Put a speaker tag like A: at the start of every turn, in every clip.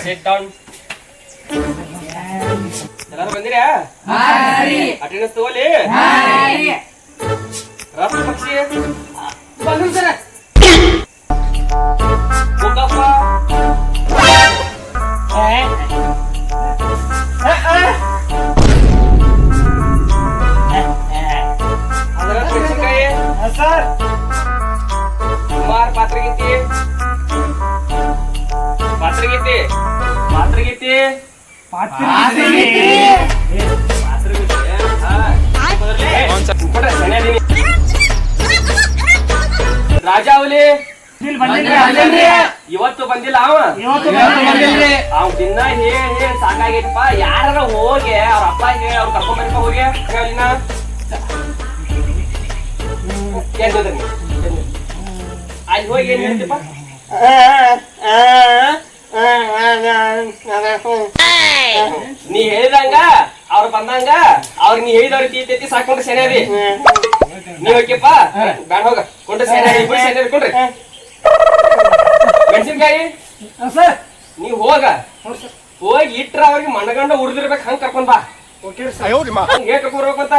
A: Sit down. ಎಲ್ಲರೂ ಬಂದಿರಾ? Attendance ತಗೊಳ್ಳಿ. ರಾಷ್ಟ್ರ ಪಕ್ಷಿ ಬಂದ್ರು ಸರ್. ಹೋಗಪ್ಪ. ಅದರ ಮೆಣಸಿನಕಾಯಿ ಸರ್. ಕುಮಾರ್ ಪಾತ್ರಗೀತಿ ಪಾತ್ರಗೀತಿ ಪಾತ್ರಗೀತಿ ರಾಜಾವಲಿ ಇವತ್ತು ಬಂದಿಲ್ಲ ಅವ್ ದಿನ ಹೇಳಿ ಸಾಕಾಗೈತಪ್ಪ. ಯಾರ ಹೋಗಿ ಅವ್ರ ಅಪ್ಪ ಹೇಳಿ ಅವ್ರ ಕರ್ಕೊಂಡ್ ಹೋಗಿ ಅಲ್ಲಿ ಹೋಗಿ ಏನ್ ಹೇಳ್ತಿಪ್ಪ? ನೀ ಹೇಳಿದಂಗ ಅವ್ರು ಬಂದಂಗ ಅವ್ರ ನೀ ಹೇಳಿದವ್ರ ತೀತಿ ಸಾಕೊಂಡ್ರೆ ಸೇನೆ ನೀವ್ ಹೋಗ್ಯಪ್ಪ. ಬ್ಯಾಡ ಹೋಗ ಕೊಂಡ್ರೆ ಸೇನೆ ಕೊಡ್ರಿ. ಮೆಣಸಿನ್ಕಾಯಿ ನೀವ್ ಹೋಗ ಹೋಗಿ ಇಟ್ರ ಅವ್ರಿಗೆ ಮಣ್ಣಗಂಡ ಉಡ್ದಿರ್ಬೇಕು. ಹಂಗ ಕರ್ಕೊಂಡ್ ಬಾ. ಹೇಗ್ ಕರ್ಕೊಂಡ್ ಬರ್ಬೇಕಂತ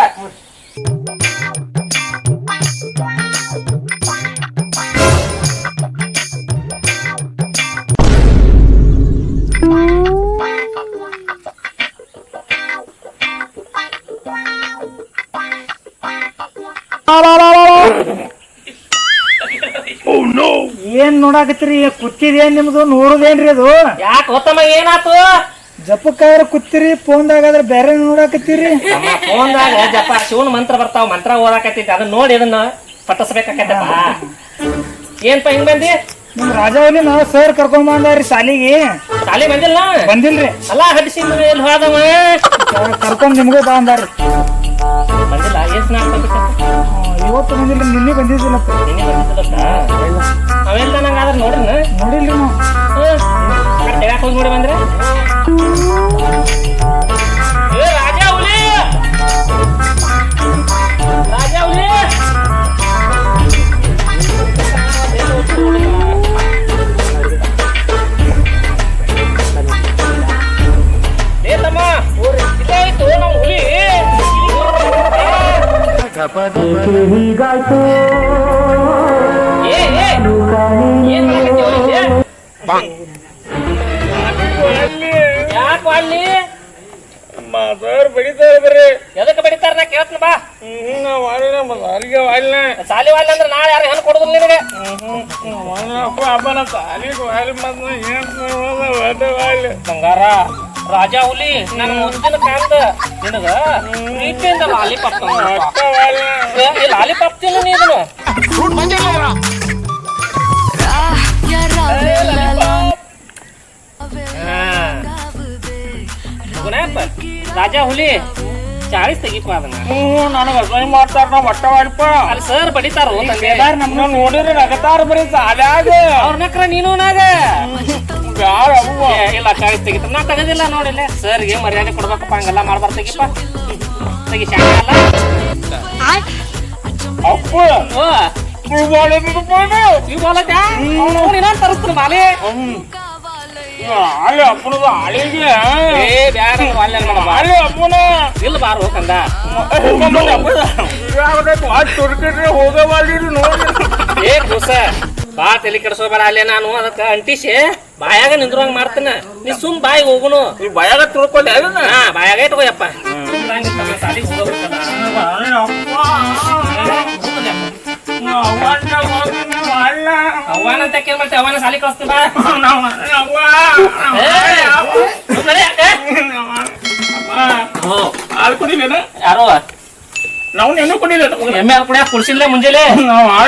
B: ಏನ್ ನೋಡಾಕತ್ರಿ? ಕುತ್ತಿದೇನ್ ನಿಮ್ದು? ನೋಡುದೇನ್ರಿ ಅದು?
A: ಯಾಕ ಹೊತ್ತಮ್ಮ ಏನಾತು?
B: ಜಪಕ್ಕಾದ್ರ ಕುತ್ತಿರಿ, ಫೋನ್ದಾಗಾದ್ರ ಬೇರೆ ನೋಡಾಕತ್ತೀರಿ.
A: ಫೋನ್ದಾಗ ಜಪ ಶಿವನ್ ಮಂತ್ರ ಬರ್ತಾವ, ಮಂತ್ರ ಓದಾಕತ್ತೈತಿ. ಅದನ್ನ ನೋಡಿ ಅದನ್ನ ಪಟ್ಟಿಸ್ಬೇಕಾಕತ್ತಪ್ಪ. ಏನ್ಪ ಹಿಂಗ್ ಬಂದಿ?
B: ನಿಮ್ ರಾಜಾವಲಿ ನಾವ್ ಸರ್ ಕರ್ಕೊಂಡ್ ಬಂದಾರಿ ಸಾಲಿಗೆ.
A: ಸಾಲಿ ಬಂದಿಲ್ಲ?
B: ಬಂದಿಲ್ರಿ.
A: ಅಲ್ಲಾ ಹಡಿಸಿ ಎಲ್ಲಿ ಹೋದವ?
B: ಕರ್ಕೊಂಡ್ ನಿಮ್ಗೂ ಬಂದಾರಿ.
A: ಬಂದಿಲ್ಲ? ಎಷ್ಟ್ ನಾಲ್ಕು
B: ಇವತ್ತು ಬಂದಿಲ್ರಿ, ನಿನ್ನೆ ಬಂದಿದ್ದಿಲ್ಲಪ್ಪ.
A: ನಿನ್ನೆ ಬಂದಿದ್ದಲ್ಲ ಅವೆಲ್ಲ ನಂಗೆ ಆದ್ರೆ ನೋಡಿನ
B: ನೋಡಿಲ್ರಿ ನಾವು.
A: ಯಾಕೆ ಹೋಗಿ ನೋಡಿ ಬಂದ್ರೆ? ರಾಜಾ ಹುಲಿ ರಾಜಾ ಹುಲಿ ತಮ್ಮ ಇದಾಯ್ತು ನಮ್ಮ ಹುಲಿ. ಯಾಕೆ ಅಲ್ಲಿ
B: ಬಡಿತಾರ ಬರ್ರಿ.
A: ಎದಕ್ಕೆ ಬಡಿತಾರ? ನಾ ಕೇಳ್ತೀನಿ ಬಾ. ಸಾಲಿ ವಾಲಿ ಅಂದ್ರೆ ನಾಳೆ ಯಾರು ಹೆಣ್ಣು ಕೊಡುದಿಲ್ಲ ನಿನಗೆ. ಬಂಗಾರ ರಾಜಾ ಹುಲಿ ನನ್ನ ಮುದ್ದಿನ ಕಾಂತ ನಿನಗ ಪ್ರೀತಿಯಿಂದ ಲಾಲಿಪಾಪ್ ಲಾಲಿಪಾಪ್ ತಿನ್ನು ನೀನು. ರಾಜಾ ಹುಲಿ 40 ತೆಗಿಪ್ಪ ಅದನ್ನ.
B: ನನಗ ಅಸಹ್ಯ ಮಾಡ್ತಾರ. ನಾವ್ ಒಟ್ಟ ಮಾಡಿಪ್ಪ.
A: ಅಲ್ಲಿ ಸರ್ ಬಡಿತಾರ
B: ನಮ್ನ ನೋಡಿರಿ ನಗತಾರ ಬರೀ ಸಾಲ್ಯಾಗ.
A: ಅವ್ರ ನಕ್ರ ನೀನು ನಾಗ ಇಲ್ಲ 40 ತೆಗಿತ. ನಾ ತಗದಿಲ್ಲ ನೋಡಿಲ್ಲ. ಸರ್ಗೆ ಮರ್ಯಾದೆ ಕೊಡ್ಬೇಕಪ್ಪ. ಹಂಗೆಲ್ಲ ಮಾಡ್ಬಾರ್ದು. ತೆಗಿಪ್ಪ ತೆಗಿ. ಶಾಲೆ ಅಲ್ಲ
C: ಅಪ್ಪ
D: ಓ ಈ ಬೋಲತ್ಯಾ ನೀನ ತರಿಸ್ತಾನ ಮಾಲೆ
C: ಅಲ್ಲಿ ಅಪ್ಪನದು ಹಳಿಗೆ
D: ಏ ಬ್ಯಾಡ ಅಲ್ಲೇ ನೋಡ
C: ಅಲ್ಲಿ ಅಪ್ಪನ
D: ಇಲ್ಲ ಬಾರ ಹೋಗಂದ
C: ತುರ್ಕಿಟ್ರೆ ಹೋಗಬಾರ್ದಿರಿ ನೋಡಿ
D: ಏ ಕೂಸ ಬಾ ತಲೆ ಕೆಡಿಸೋಬೇಡ ಅಲ್ಲೇ ನಾನು ಅದಕ್ಕ ಅಂಟಿಸಿ ಬಾಯಾಗ ನಿಂದ್ರಂಗ್ ಮಾಡ್ತೇನೆ ನೀ ಸುಮ್ ಬಾಯಿಗೆ ಹೋಗುನು
C: ಈ ಭಯಾಗ ತಿಳ್ಕೊಳ್ಳಿ ಅದನ್ನ
D: ಹಾ ಬಾಯಾಗ ಇಟ್ಕೋಯಪ್ಪ ಅವನಂತ ಕೇಳ್ ಮಾಡ್ತೇವೆ ಅವನ ಸಾಲಿ ಕಳಿಸ್ತೀನಿ ಬಾ
C: ಹಾಲು ಕುಡಿಲೇನ
D: ಯಾರೋ
C: ನಾವು ನೆನು ಕುಡಿಲ್ಲ
D: ಎಮ್ಮೆ ಹಾಲು ಕುಡಿಯಾಕ ಕುಡ್ಸಿಲ್ಲ ಮುಂಜಾನೆ
C: ನಾವು